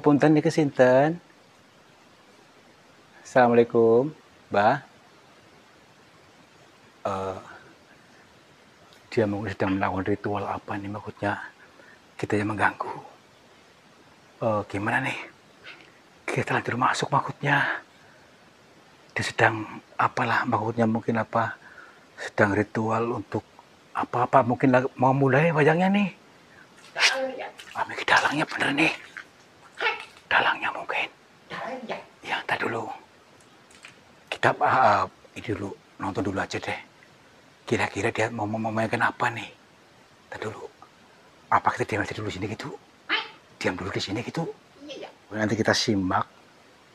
Punten niki sinten? Assalamualaikum, Mbah. Dia mungkin sedang melakukan ritual apa nih maksudnya? Kita yang mengganggu. Gimana nih? Kita lanjut masuk maksudnya. Dia sedang apalah maksudnya mungkin apa? Sedang ritual untuk apa-apa mungkin mau mulai wayangnya nih. Miki dalangnya bener nih. Dalangnya mungkin. Ya, entar dulu. Kita ini dulu nonton dulu aja deh. Kira-kira dia mau memainkan apa nih? Entar dulu. Apa kita diam aja dulu sini gitu? Diam dulu di sini gitu. Nanti kita simak.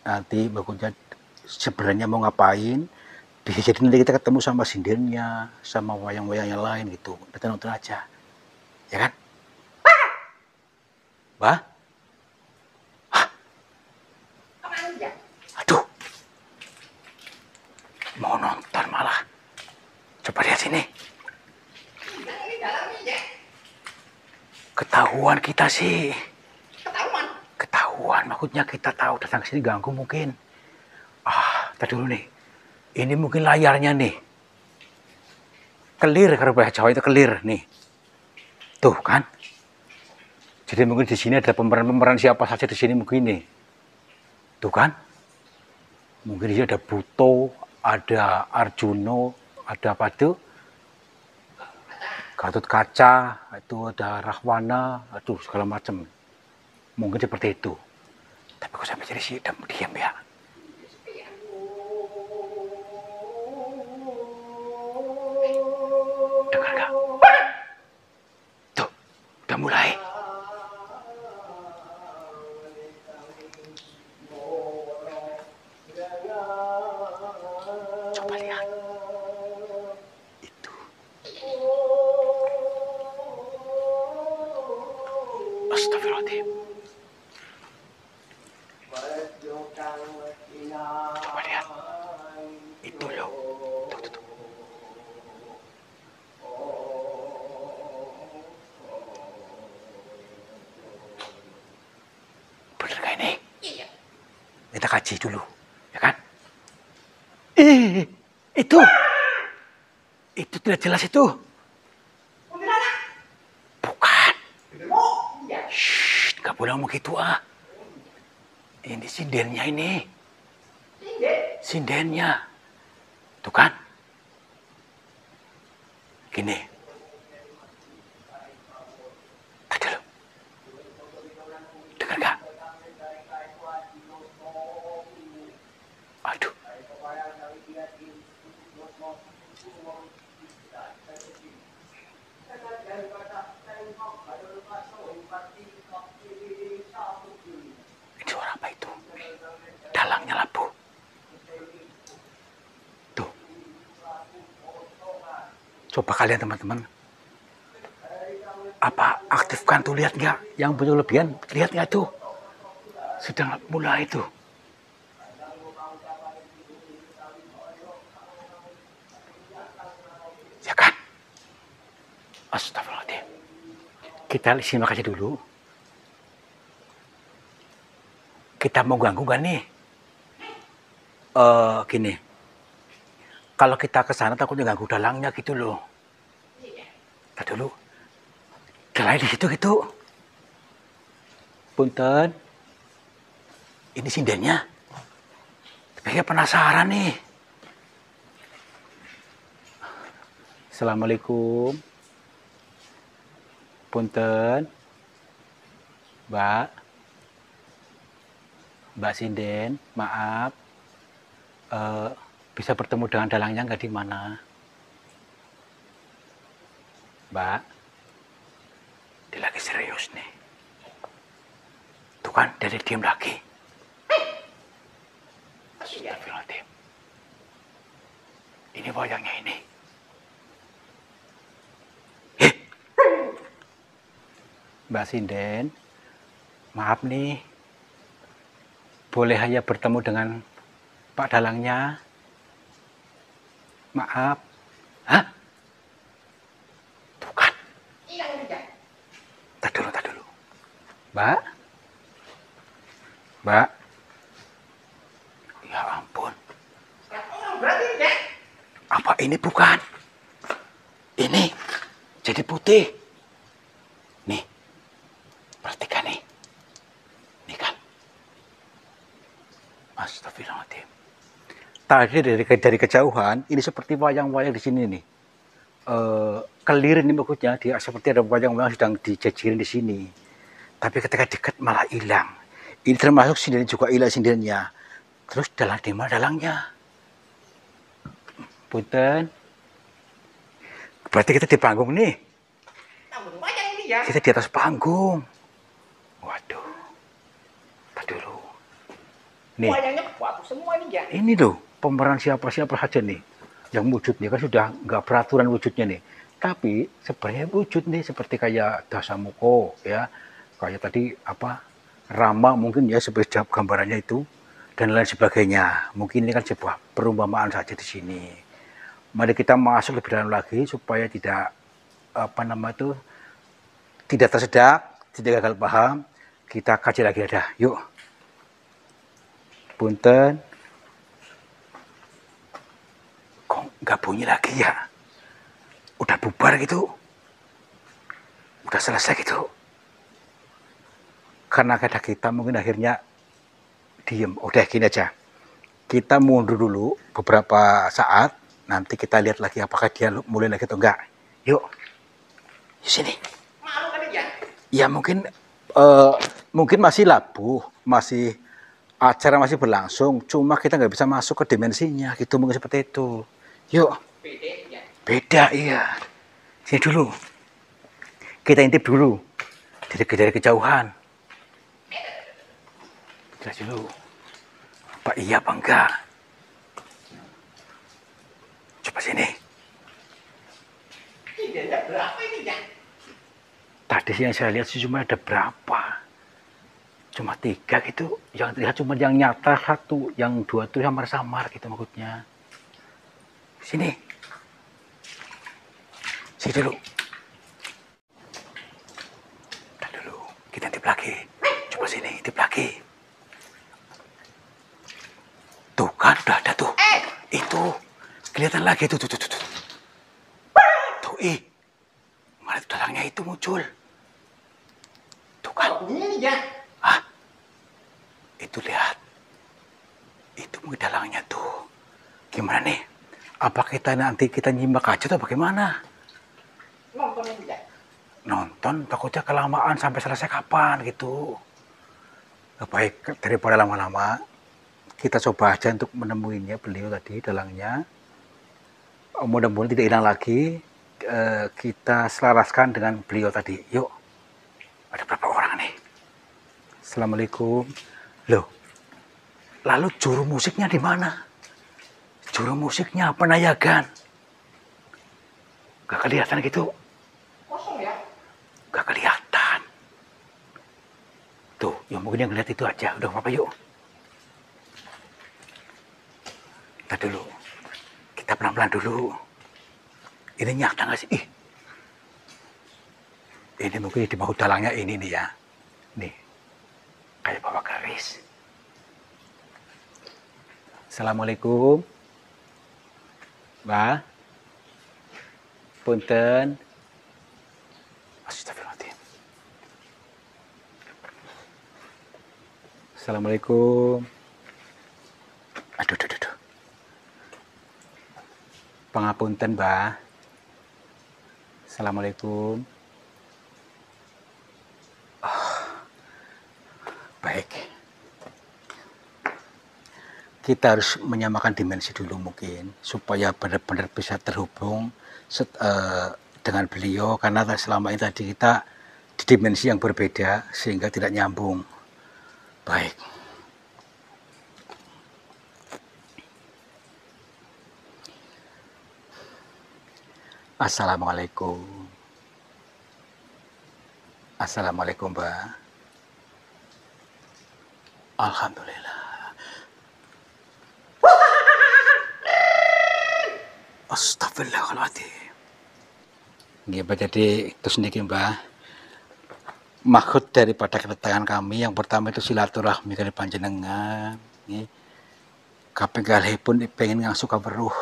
Nanti bagusnya sebenarnya mau ngapain. Bisa jadi nanti kita ketemu sama sindennya, sama wayang-wayang yang lain gitu. Kita nonton aja. Ya kan? Bah? Aduh. Mau nonton malah. Coba lihat sini. Ketahuan kita sih. Ketahuan. Maksudnya kita tahu datang ke sini ganggu mungkin. Tadi dulu nih. Ini mungkin layarnya nih. Clear kalau bahasa Jawa itu clear nih. Tuh kan. Jadi mungkin di sini ada pemeran-pemeran siapa saja di sini mungkin nih. Tuh kan. Mungkin di sini ada Buto, ada Arjuno, ada apa tuh? Gatot Kaca, itu ada Rahwana, aduh segala macam. Mungkin seperti itu. Tapi kok sampai jadi sih diam ya. Dengar gak? Tuh, udah mulai. Coba lihat. Itu. Astagfirullahaladzim. Coba lihat. Itu loh. Tuh. Bener gak ini? Iya. Kita kaji dulu. Ya kan? Itu. Itu tidak jelas itu. Bukan. Shh, gak boleh ngomong gitu ah. Ini sindennya ini. Sindennya. Tuh kan? Gini. Tadi lo. Dengar gak? Aduh. Ini suara apa itu? Dalangnya labu. Tuh. Coba kalian teman-teman. Apa aktifkan tuh, lihat nggak? Yang punya lebihan, lihat nggak tuh? Sedang mulai itu. Ya kan? Astagfirullahaladzim. Kita simak aja dulu. Kita mau ganggu gak nih? Gini. Kalau kita ke sana takutnya ganggu dalangnya gitu loh. Tadi dulu. Dalangnya di situ gitu. Punten. Ini sindennya. Tapi penasaran nih. Assalamualaikum. Punten. Mbak. Mbak Sinden, maaf. Bisa bertemu dengan dalangnya nggak di mana? Mbak. Dia lagi serius nih. Tuh kan, dia diam lagi. Astagfirullahaladzim. Ini wayangnya ini. Mbak Sinden, maaf nih. Boleh hanya bertemu dengan Pak Dalangnya? Maaf. Hah? Tuh kan. Tak dulu. Mbak. Mbak. Ya ampun. Berarti ya? Apa ini bukan? Ini jadi putih. Nih, perhatikan nih. Nih kan. Astagfirullahaladzim. Tadi dari kejauhan, ini seperti wayang-wayang di sini nih. Kelir ini maksudnya, dia seperti ada wayang-wayang sedang dijajirin di sini. Tapi ketika dekat malah hilang. Ini termasuk sindiran juga hilang sindirannya. Terus dalang di mana dalangnya? Punten. Berarti kita di panggung nih. Panggung wayang ini ya? Kita di atas panggung. Waduh. Tadi dulu. Nih. Wayangnya bagus semua ini ya? Ini loh, pemeran siapa-siapa saja nih. Yang wujudnya kan sudah nggak peraturan wujudnya nih. Tapi sebenarnya wujud nih seperti kayak Dasamuko ya. Kayak tadi apa? Rama mungkin ya seperti gambarannya itu dan lain sebagainya. Mungkin ini kan sebuah perumpamaan saja di sini. Mari kita masuk lebih dalam lagi supaya tidak apa nama itu tidak tersedak, tidak gagal paham. Kita kaji lagi ada. Yuk. Punten. Kok nggak bunyi lagi ya? Udah bubar gitu. Udah selesai gitu. Karena kata kita mungkin akhirnya diem. Udah gini aja. Kita mundur dulu beberapa saat. Nanti kita lihat lagi apakah dia mulai lagi atau enggak. Yuk. Di sini. Malu kan ya? Ya mungkin mungkin masih labuh, masih acara masih berlangsung. Cuma kita nggak bisa masuk ke dimensinya. Gitu mungkin seperti itu. Yuk. Beda ya? Beda iya. Sini dulu. Kita intip dulu. Dari kejauhan. Jelas dulu. Apa iya apa enggak? Coba sini. Tidaknya berapa ini ya? Tadi yang saya lihat sih cuma ada berapa? Cuma 3 gitu. Yang terlihat cuma yang nyata 1. Yang 2 tuh samar-samar gitu maksudnya. Sini. Sini dulu. Tahan dulu. Kita intip lagi. Coba sini, intip lagi. Tuh kan udah ada tuh. Itu. Kelihatan lagi tuh. Tuh. Tuh, malah dalangnya itu muncul. Tuh kan. Ini ya? Ah. Itu lihat. Itu mungkin dalangnya tuh. Gimana nih? Apa kita nanti kita nyimak aja atau bagaimana? Nonton ini ya? Nonton takutnya kelamaan sampai selesai kapan gitu. Baik daripada lama-lama. Kita coba aja untuk menemuinya beliau tadi dalangnya. Mudah-mudahan tidak hilang lagi. Kita selaraskan dengan beliau tadi. Yuk. Ada berapa orang nih? Assalamualaikum. Loh. Lalu juru musiknya di mana? Juru musiknya penayagan. Gak kelihatan gitu. Kosong ya? Gak kelihatan. Tuh, ya mungkin yang ngeliat itu aja. Udah apa yuk. Kita dulu. Kita pelan-pelan dulu. Ini nyata gak sih? Ini mungkin di bahu dalangnya ini nih ya. Nih. Kayak bawa garis. Assalamualaikum. Mbak. Punten. Astagfirullahaladzim. Assalamualaikum. Aduh. Pangapunten, Mbak. Assalamualaikum. Baik. Kita harus menyamakan dimensi dulu mungkin supaya benar-benar bisa terhubung dengan beliau karena selama ini tadi kita di dimensi yang berbeda sehingga tidak nyambung. Baik. Assalamualaikum. Assalamualaikum, Mbak. Alhamdulillah. Astagfirullahaladzim. Nggih, Mbak, jadi terus niki, Mbak. maksud daripada kedatangan kami yang pertama itu silaturahmi kali panjenengan nggih. Kaping kalihipun pengen ngasuh kaweruh.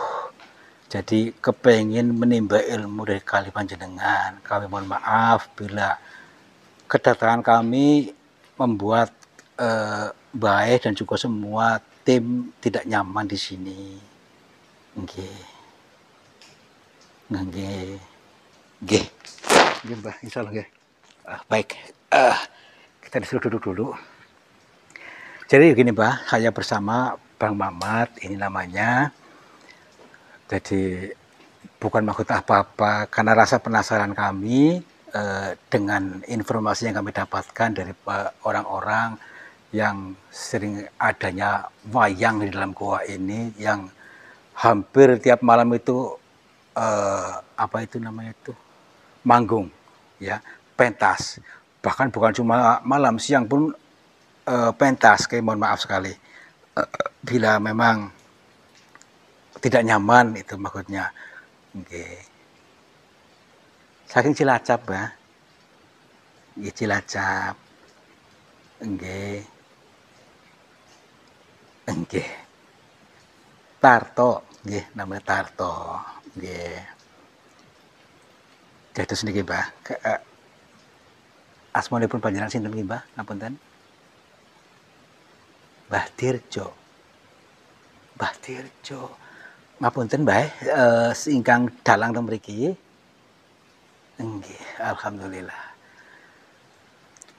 Jadi kepengin menimba ilmu dari kali panjenengan. Kami mohon maaf bila kedatangan kami membuat Bae dan juga semua tim tidak nyaman di sini. Nggih. Nggih. Nggih. Nggih, Mbah, insyaallah nggih. Baik. Kita disuruh duduk dulu. Jadi begini, Mbah, saya bersama Bang Mamat, ini namanya. Jadi bukan maksud apa-apa, karena rasa penasaran kami dengan informasi yang kami dapatkan dari orang-orang yang sering adanya wayang di dalam goa ini, yang hampir tiap malam itu apa itu namanya itu manggung, ya, pentas. Bahkan bukan cuma malam, siang pun pentas. Kayak mohon maaf sekali bila memang tidak nyaman itu maksudnya. Okay. Saking Cilacap ya. Nggih, Cilacap. Nggih. Nggih. Tarto, nggih, namanya Tarto. Nggih. Dados niki, Mbah. Asmanipun panjenengan sinten nggih, Mbah? Ngapunten. Mbah Dirjo. Mbah Dirjo. Ngapunten, Mbah, ingkang dalang teng mriki. Nggih, alhamdulillah.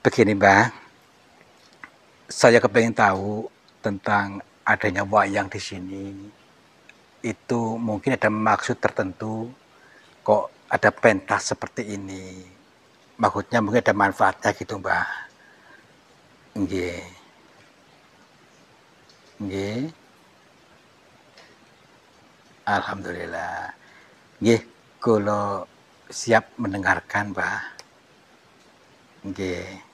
Begini, Mbah. Saya kepengin tahu tentang adanya wayang di sini. Itu mungkin ada maksud tertentu kok ada pentas seperti ini. Maksudnya mungkin ada manfaatnya gitu, Mbah. Nggih. Nggih. Alhamdulillah. Nggih, kula siap mendengarkan, Mbah. Nggih.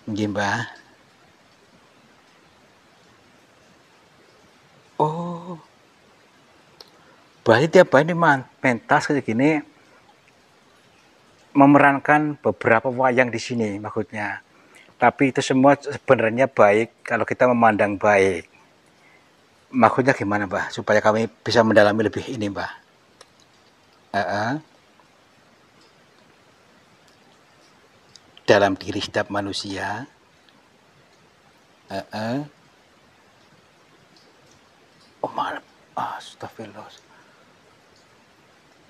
Nggih, Mbah. Oh. Berarti tiap hari pentas kayak gini memerankan beberapa wayang di sini maksudnya. Tapi itu semua sebenarnya baik kalau kita memandang baik. Maksudnya gimana, Mbah? Supaya kami bisa mendalami lebih ini, Mbah. Dalam diri setiap manusia. Oh, maaf. Astagfirullah.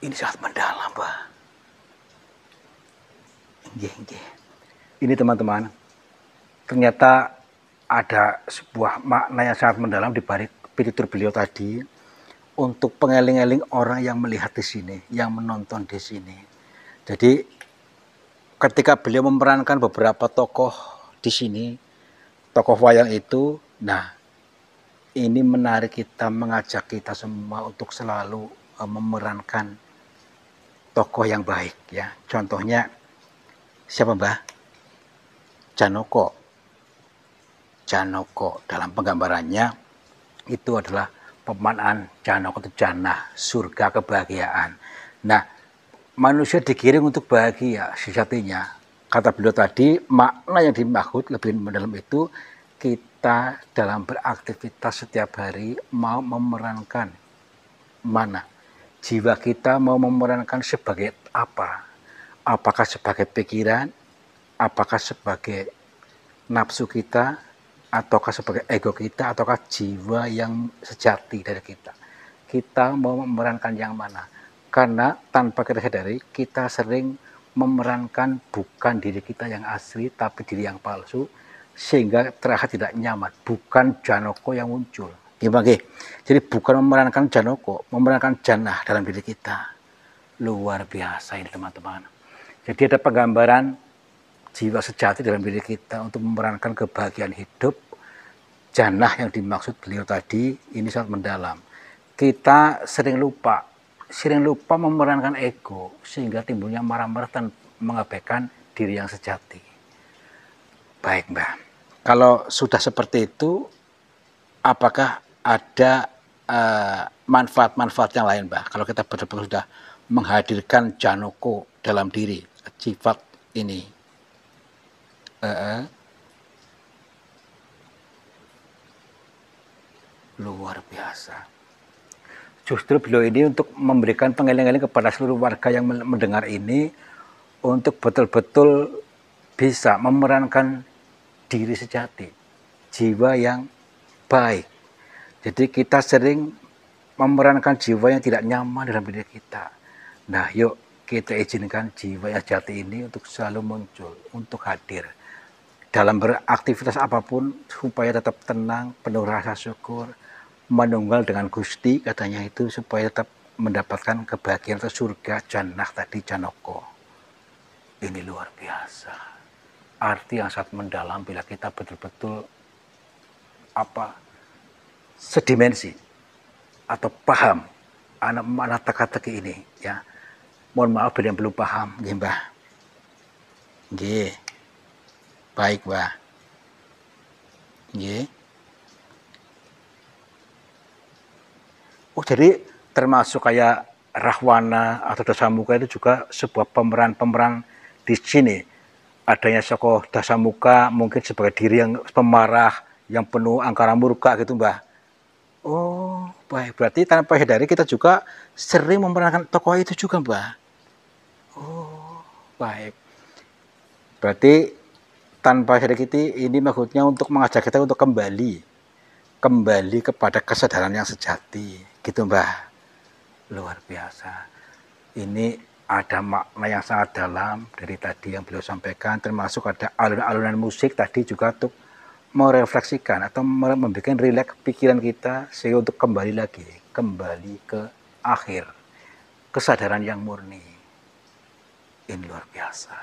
Ini sangat mendalam, Mbah. Nggih. Ini teman-teman, ternyata ada sebuah makna yang sangat mendalam di balik pitutur beliau tadi untuk pengeling-eling orang yang melihat di sini, yang menonton di sini. Jadi ketika beliau memerankan beberapa tokoh di sini, tokoh wayang itu, nah ini menarik kita, mengajak kita semua untuk selalu memerankan tokoh yang baik, ya. Contohnya siapa, Mbah? Janoko. Janoko dalam penggambarannya itu adalah pemanaan Janoko itu jannah, surga kebahagiaan. Nah, manusia digiring untuk bahagia sejatinya. Kata beliau tadi, makna yang dimaksud lebih mendalam itu kita dalam beraktivitas setiap hari mau memerankan mana? Jiwa kita mau memerankan sebagai apa? Apakah sebagai pikiran? Apakah sebagai nafsu kita? Ataukah sebagai ego kita? Ataukah jiwa yang sejati dari kita? Kita mau memerankan yang mana? Karena tanpa kita sadari, kita sering memerankan bukan diri kita yang asli, tapi diri yang palsu, sehingga terasa tidak nyaman. Bukan Janoko yang muncul. Gimana? Jadi bukan memerankan Janoko, memerankan jannah dalam diri kita. Luar biasa ini, teman-teman. Jadi ada penggambaran jiwa sejati dalam diri kita untuk memerankan kebahagiaan hidup. Jannah yang dimaksud beliau tadi ini sangat mendalam. Kita sering lupa memerankan ego sehingga timbulnya marah-marah dan mengabaikan diri yang sejati. Baik, Mbak. Kalau sudah seperti itu, apakah ada manfaat-manfaat yang lain, Mbah. Kalau kita betul-betul sudah menghadirkan Janoko dalam diri, sifat ini. Luar biasa. Justru beliau ini untuk memberikan pengeling-eling kepada seluruh warga yang mendengar ini untuk betul-betul bisa memerankan diri sejati, jiwa yang baik. Jadi kita sering memerankan jiwa yang tidak nyaman dalam diri kita. Nah, yuk kita izinkan jiwa yang sejati ini untuk selalu muncul, untuk hadir dalam beraktivitas apapun supaya tetap tenang, penuh rasa syukur, menunggal dengan Gusti katanya itu supaya tetap mendapatkan kebahagiaan atau surga jannah tadi Janoko. Ini luar biasa. Arti yang sangat mendalam bila kita betul-betul sedimensi atau paham anak teka-teki ini ya. Mohon maaf bila yang belum paham, nggih Mbah. Nggih. Baik, Mbah. Nggih. Oh, jadi termasuk kayak Rahwana atau Dasamuka itu juga sebuah pemeran-pemeran di sini. Adanya Soko Dasamuka mungkin sebagai diri yang pemarah, yang penuh angkara murka gitu, Mbah. Oh, baik. Berarti tanpa sadari kita juga sering memerankan tokoh itu juga, Mbah. Oh, baik. Berarti tanpa sadari kita ini maksudnya untuk mengajak kita untuk kembali kepada kesadaran yang sejati. Gitu, Mbah. Luar biasa. Ini ada makna yang sangat dalam dari tadi yang beliau sampaikan, termasuk ada alunan-alunan musik tadi juga untuk merefleksikan atau membuat rileks pikiran kita sehingga untuk kembali ke akhir kesadaran yang murni. Ini luar biasa.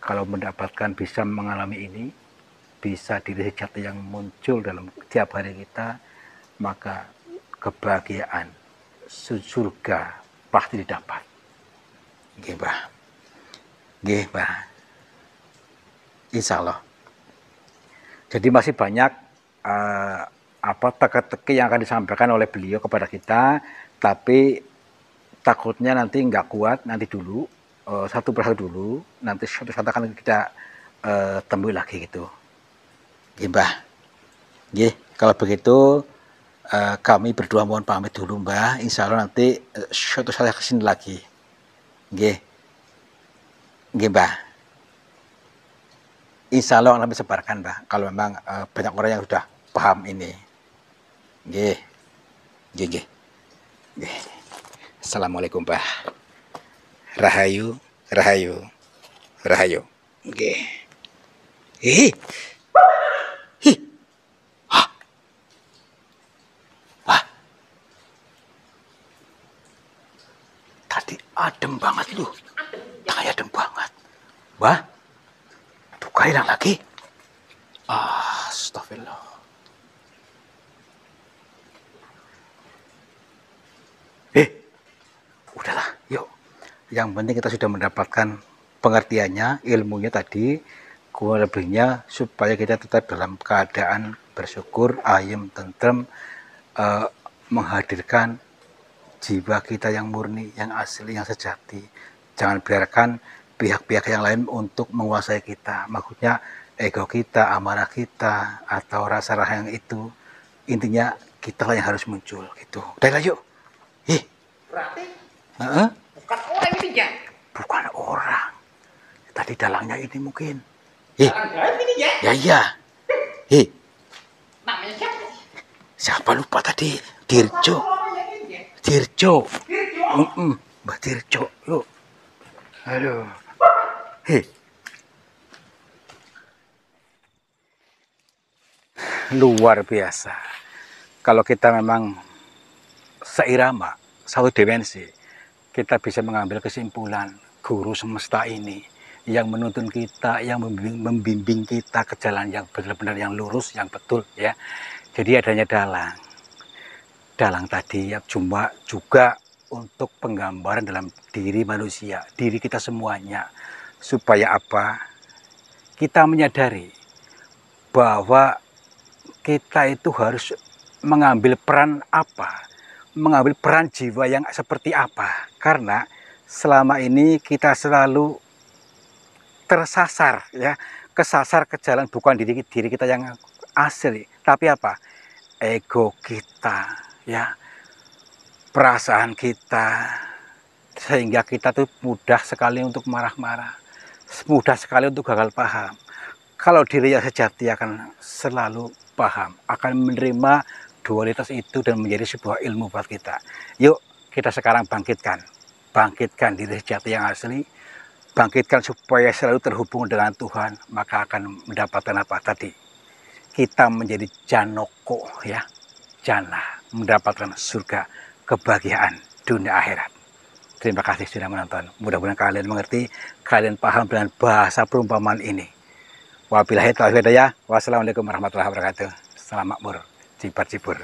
Kalau mendapatkan bisa mengalami ini, bisa diri sejati yang muncul dalam tiap hari kita, maka kebahagiaan surga pasti didapat. Nggih, Mbah. Nggih, Mbah. Insya Allah. Jadi masih banyak teka-teki yang akan disampaikan oleh beliau kepada kita, tapi takutnya nanti nggak kuat, nanti dulu satu persatu dulu, nanti satu-satu akan kita temui lagi gitu. Nggih, Mbah. Nggih, kalau begitu kami berdua mohon pamit dulu, Mbah. Insya Allah nanti suatu saat kesini lagi. Nggih. Nggih, Mbah. Insya Allah kami sebarkan, Mbah. Kalau memang banyak orang yang sudah paham ini. Nggih. Nggih. Nggih. Assalamualaikum, Mbah. Rahayu, rahayu, rahayu. Nggih. Ih. Adem banget lu. Kayak adem banget. Wah. Tuh hilang lagi. Astagfirullah. Udahlah, yuk. Yang penting kita sudah mendapatkan pengertiannya, ilmunya tadi, kurang lebihnya supaya kita tetap dalam keadaan bersyukur, ayem, tentrem, menghadirkan jiwa kita yang murni, yang asli, yang sejati. Jangan biarkan pihak-pihak yang lain untuk menguasai kita. Maksudnya ego kita, amarah kita, atau rasa-rasa yang itu. Intinya kita lah yang harus muncul. Gitu. Udah yuk. Berarti bukan orang ini ya? Bukan orang. Tadi dalangnya ini mungkin. Dalang gaib ini ya? Ya iya. Namanya siapa? Siapa lupa tadi? Dirjo. Dirjo. Mbak Dirjo, yuk. Aduh. Luar biasa. Kalau kita memang seirama, satu dimensi, kita bisa mengambil kesimpulan guru semesta ini yang menuntun kita, yang membimbing kita ke jalan yang benar-benar yang lurus, yang betul ya. Jadi adanya dalang. Dalang tadi ya cuma juga untuk penggambaran dalam diri manusia, diri kita semuanya. Supaya apa? Kita menyadari bahwa kita itu harus mengambil peran apa, mengambil peran jiwa yang seperti apa. Karena selama ini kita selalu tersasar, ya, kesasar ke jalan bukan diri kita yang asli, tapi apa? Ego kita, ya, perasaan kita, sehingga kita tuh mudah sekali untuk marah-marah, mudah sekali untuk gagal paham. Kalau diri yang sejati akan selalu paham, akan menerima dualitas itu dan menjadi sebuah ilmu buat kita. Yuk kita sekarang bangkitkan diri sejati yang asli, bangkitkan supaya selalu terhubung dengan Tuhan, maka akan mendapatkan apa tadi? Kita menjadi janoko, ya, jannah, mendapatkan surga, kebahagiaan dunia akhirat. Terima kasih sudah menonton. Mudah-mudahan kalian mengerti, kalian paham dengan bahasa perumpamaan ini. Wabillahi taufiq hidayah. Wassalamualaikum warahmatullahi wabarakatuh. Salam makmur, cibar-cibur.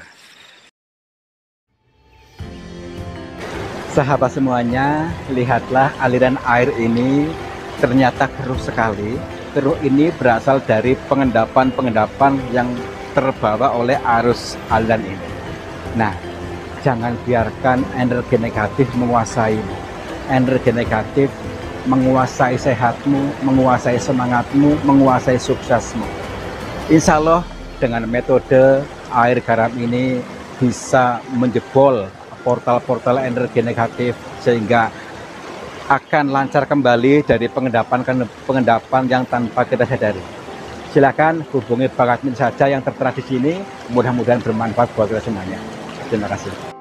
Sahabat semuanya, lihatlah aliran air ini ternyata keruh sekali. Keruh ini berasal dari pengendapan-pengendapan yang terbawa oleh arus aliran ini. Nah, jangan biarkan energi negatif menguasaimu. Energi negatif menguasai sehatmu, menguasai semangatmu, menguasai suksesmu. Insya Allah dengan metode air garam ini bisa menjebol portal-portal energi negatif sehingga akan lancar kembali dari pengendapan yang tanpa kita sadari. Silakan hubungi Bang Admin saja yang tertera di sini. Mudah-mudahan bermanfaat buat kita semuanya. Terima kasih.